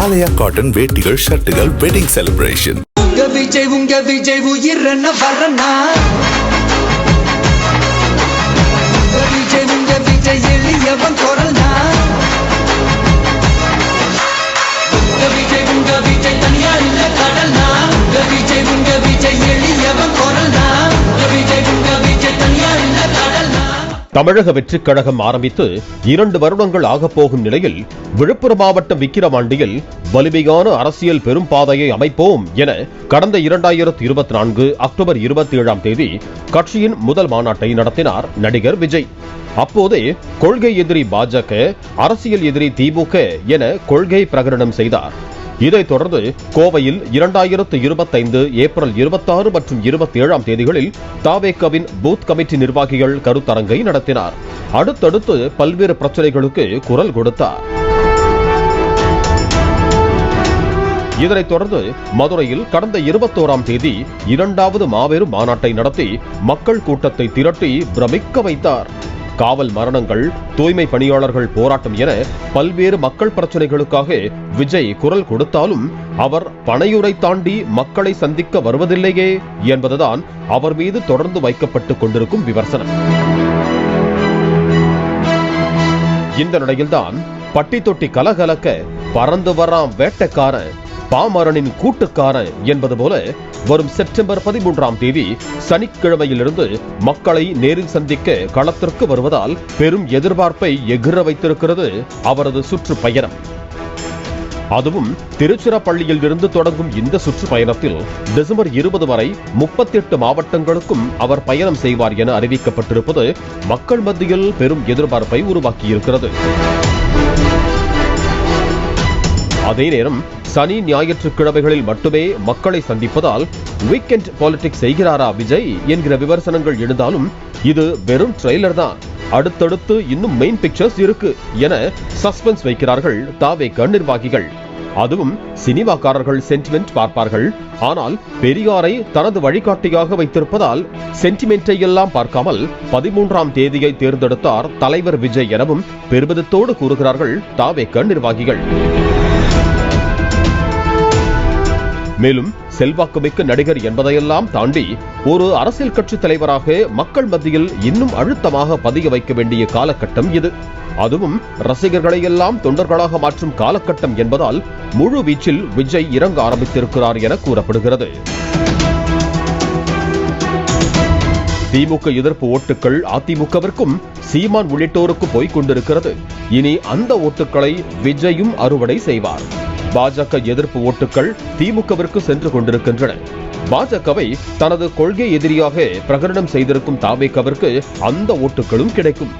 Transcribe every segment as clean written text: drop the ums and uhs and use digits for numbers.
ஆலயா cotton வேட்டிகள், ஷர்ட்டுகள், wedding celebration. உங்க விஜய் உயிரன வரனா, உங்க விஜய் எளியவன் குரல்னா, உங்க விஜய் தனியார் இல்ல கடல்னா, உங்க விஜய் எளியவன் குரல்னா, உங்க விஜய் தனியார் இல்ல கடல்னா. தமிழக வெற்றிக் கழகம் ஆரம்பித்து 2 வருடங்கள் ஆகப் போகும் நிலையில் விழுப்புரம் மாவட்டம் விக்கிரவாண்டியில் வலிமையான அரசியல் பெரும் பாதையை அமைப்போம் என கடந்த 2024 அக்டோபர் 27ஆம் தேதி கட்சியின் முதல் மாநாட்டை நடத்தினார் நடிகர் விஜய். அப்போதே கொள்கை எதிரி பாஜக, அரசியல் எதிரி திமுக என கொள்கை பிரகடனம் செய்தார். இதைத் தொடர்ந்து கோவையில் 2025 ஏப்ரல் 26 மற்றும் 27ஆம் தேதிகளில் தாவேகாவின் பூத் கமிட்டி நிர்வாகிகள் கருத்தரங்கை நடத்தினார். அடுத்தடுத்து பல்வேறு பிரச்சனைகளுக்கு குரல் கொடுத்தார். இதனைத் தொடர்ந்து மதுரையில் கடந்த 21ஆம் தேதி 2வது மாபெரும் மாநாட்டை நடத்தி மக்கள் கூட்டத்தை திரட்டி பிரமிக்க வைத்தார். காவல் மரணங்கள், தூய்மை பணியாளர்கள் போராட்டம் என பல்வேறு மக்கள் பிரச்சனைகளுக்காக விஜய் குரல் கொடுத்தாலும் அவர் பனையூரை தாண்டி மக்களை சந்திக்க வருவதில்லையே என்பதுதான் அவர் மீது தொடர்ந்து வைக்கப்பட்டுக் கொண்டிருக்கும் விமர்சனம். இந்த நிலையில்தான் பட்டி தொட்டி கலகலக்க பறந்து வராம் வேட்டக்காரன் பாமரனின் கூட்டுக்காரன் என்பது போல வரும் செப்டம்பர் 13ஆம் தேதி சனிக்கிழமையிலிருந்து மக்களை நேரில் சந்திக்க களத்திற்கு வருவதால் பெரும் எதிர்பார்ப்பை எகிற வைத்திருக்கிறது அவரது சுற்றுப்பயணம். அதுவும் திருச்சிராப்பள்ளியில் இருந்து தொடங்கும் இந்த சுற்றுப்பயணத்தில் டிசம்பர் 20 வரை 38 மாவட்டங்களுக்கும் அவர் பயணம் செய்வார் என அறிவிக்கப்பட்டிருப்பது மக்கள் மத்தியில் பெரும் எதிர்பார்ப்பை உருவாக்கியிருக்கிறது. அதே நேரம் சனி ஞாயிற்றுக்கிழமைகளில் மட்டுமே மக்களை சந்திப்பதால் வீக்கெண்ட் பாலிடிக்ஸ் செய்கிறாரா விஜய் என்கிற விமர்சனங்கள் எழுந்தாலும் இது வெறும் ட்ரெய்லர் தான், அடுத்தடுத்து இன்னும் மெயின் பிக்சர்ஸ் இருக்கு என சஸ்பென்ஸ் வைக்கிறார்கள் தாவேகா நிர்வாகிகள். அதுவும் சினிமாக்காரர்கள் சென்டிமெண்ட் பார்ப்பார்கள், ஆனால் பெரியாரை தனது வழிகாட்டியாக வைத்திருப்பதால் சென்டிமெண்டை எல்லாம் பார்க்காமல் 13ஆம் தேதியை தேர்ந்தெடுத்தார் தலைவர் விஜய் எனவும் பெருமிதத்தோடு கூறுகிறார்கள் தாவேகா நிர்வாகிகள். மேலும் செல்வாக்குமிக்க நடிகர் என்பதையெல்லாம் தாண்டி ஒரு அரசியல் கட்சி தலைவராக மக்கள் மத்தியில் இன்னும் அழுத்தமாக பதிய வைக்க வேண்டிய காலகட்டம் இது. அதுவும் ரசிகர்களை எல்லாம் தொண்டர்களாக மாற்றும் காலகட்டம் என்பதால் முழு வீச்சில் விஜய் இறங்க ஆரம்பித்திருக்கிறார் என கூறப்படுகிறது. திமுக எதிர்ப்பு ஓட்டுகள் அதிமுகவிற்கும் சீமான் உள்ளிட்டோருக்கு போய்க் கொண்டிருக்கிறது. இனி அந்த ஓட்டுகளை விஜயும் அறுவடை செய்வார். பாஜக எதிர்ப்பு ஓட்டுகள் திமுகவிற்கு சென்று கொண்டிருக்கின்றன. பாஜகவை தனது கொள்கை எதிரியாக பிரகடனம் செய்திருக்கும் தாவேகாவிற்கு அந்த ஓட்டுகளும் கிடைக்கும்.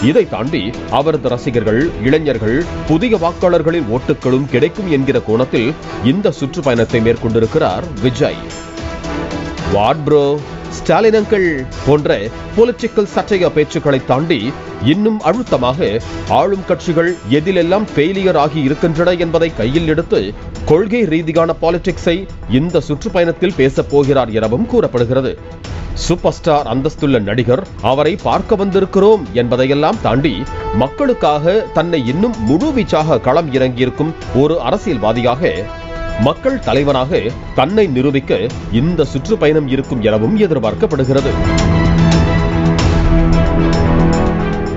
இதை தாண்டி அவரது ரசிகர்கள், இளைஞர்கள், புதிய வாக்காளர்களின் ஓட்டுகளும் கிடைக்கும் என்கிற கோணத்தில் இந்த சுற்றுப்பயணத்தை மேற்கொண்டிருக்கிறார் Vijay. What bro, Stalin uncle போன்ற பொலிட்டிக்கல் சட்டைய பேச்சுக்களை தாண்டி இன்னும் அழுத்தமாக ஆளும் கட்சிகள் எதிலெல்லாம் ஃபெயிலியர் ஆகி இருக்கின்றன என்பதை கையில் எடுத்து கொள்கை ரீதியான பாலிடிக்ஸை இந்த சுற்றுப்பயணத்தில் பேசப் போகிறார் எனவும் கூறப்படுகிறது. சூப்பர் ஸ்டார் அந்தஸ்துள்ள நடிகர், அவரை பார்க்க வந்திருக்கிறோம் என்பதையெல்லாம் தாண்டி மக்களுக்காக தன்னை இன்னும் முழுவீச்சாக களம் இறங்கியிருக்கும் ஒரு அரசியல்வாதியாக, மக்கள் தலைவனாக தன்னை நிரூபிக்க இந்த சுற்றுப்பயணம் இருக்கும் எனவும் எதிர்பார்க்கப்படுகிறது.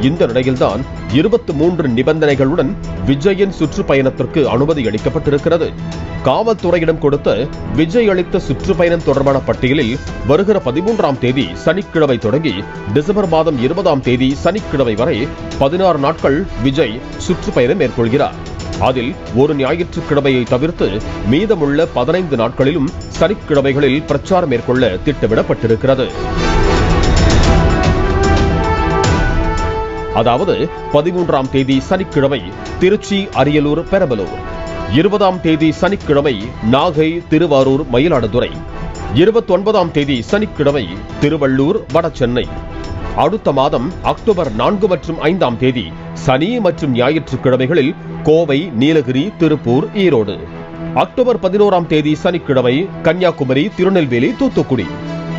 இந்த நிலையில்தான் 23 நிபந்தனைகளுடன் விஜயின் சுற்றுப்பயணத்திற்கு அனுமதி அளிக்கப்பட்டிருக்கிறது. காவல்துறையிடம் கொடுத்த விஜய் அளித்த சுற்றுப்பயணம் தொடர்பான பட்டியலில் வருகிற 13ஆம் தேதி சனிக்கிழமை தொடங்கி டிசம்பர் மாதம் 20ஆம் தேதி சனிக்கிழமை வரை 16 நாட்கள் விஜய் சுற்றுப்பயணம் மேற்கொள்கிறார். அதில் ஒரு ஞாயிற்றுக்கிழமையை தவிர்த்து மீதமுள்ள 15 நாட்களிலும் சனிக்கிழமைகளில் பிரச்சாரம் மேற்கொள்ள திட்டமிடப்பட்டிருக்கிறது. அதாவது 13ஆம் தேதி சனிக்கிழமை திருச்சி, அரியலூர், பெரம்பலூர், 20ஆம் தேதி சனிக்கிழமை நாகை, திருவாரூர், மயிலாடுதுறை, 29ஆம் தேதி சனிக்கிழமை திருவள்ளூர், வடசென்னை. அடுத்த மாதம் அக்டோபர் 4 மற்றும் 5ஆம் தேதி சனி மற்றும் ஞாயிற்றுக்கிழமைகளில் கோவை, நீலகிரி, திருப்பூர், ஈரோடு. அக்டோபர் 11ஆம் தேதி சனிக்கிழமை கன்னியாகுமரி, திருநெல்வேலி, தூத்துக்குடி.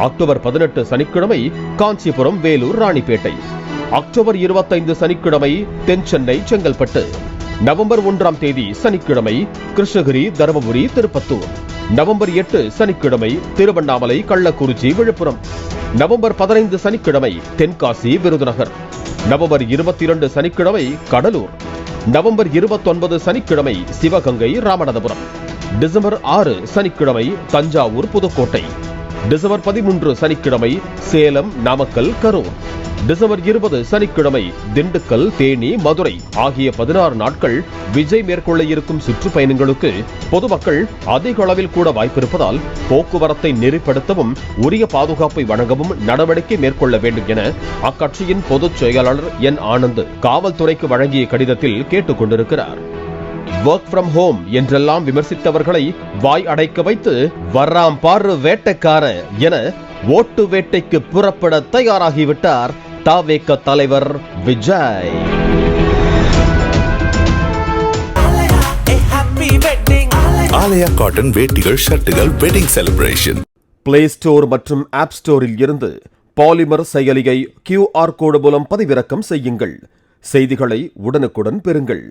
அக்டோபர் 18 சனிக்கிழமை காஞ்சிபுரம், வேலூர், ராணிப்பேட்டை. அக்டோபர் 25 சனிக்கிழமை தென் சென்னை, செங்கல்பட்டு. நவம்பர் 1ஆம் தேதி சனிக்கிழமை கிருஷ்ணகிரி, தருமபுரி, திருப்பத்தூர். நவம்பர் 8 சனிக்கிழமை திருவண்ணாமலை, கள்ளக்குறிச்சி, விழுப்புரம். நவம்பர் 15 சனிக்கிழமை தென்காசி, விருதுநகர். நவம்பர் 22 சனிக்கிழமை கடலூர். நவம்பர் 29 சனிக்கிழமை சிவகங்கை, ராமநாதபுரம். டிசம்பர் 6 சனிக்கிழமை தஞ்சாவூர், புதுக்கோட்டை. டிசம்பர் 13 சனிக்கிழமை சேலம், நாமக்கல், கரூர். டிசம்பர் 20 சனிக்கிழமை திண்டுக்கல், தேனி, மதுரை ஆகிய 16 நாட்கள் விஜய் மேற்கொள்ள இருக்கும் சுற்றுப்பயணங்களுக்கு பொதுமக்கள் அதிக அளவில் கூட வாய்ப்பிருப்பதால் போக்குவரத்தை நெறிப்படுத்தவும் உரிய பாதுகாப்பை வழங்கவும் நடவடிக்கை மேற்கொள்ள வேண்டும் என அக்கட்சியின் பொதுச் செயலாளர் என் ஆனந்த் காவல்துறைக்கு வழங்கிய கடிதத்தில் கேட்டுக் கொண்டிருக்கிறார். வொர்க் ஃப்ரம் ஹோம் என்றெல்லாம் விமர்சித்தவர்களை வாய் அடைக்க வைத்து வர்றாம் பாரு வேட்டைக்கார என ஓட்டு வேட்டைக்கு புறப்பட தயாராகிவிட்டார் தவேக தலைவர் விஜய். ஆலயா காட்டன் வேட்டிகள், ஷர்ட்டுகள், வெட்டிங் செலிப்ரேஷன். பிளே ஸ்டோர் மற்றும் ஆப் ஸ்டோரில் இருந்து பாலிமர் செயலியை QR கோடு மூலம் பதிவிறக்கம் செய்யுங்கள். செய்திகளை உடனுக்குடன் பெறுங்கள்.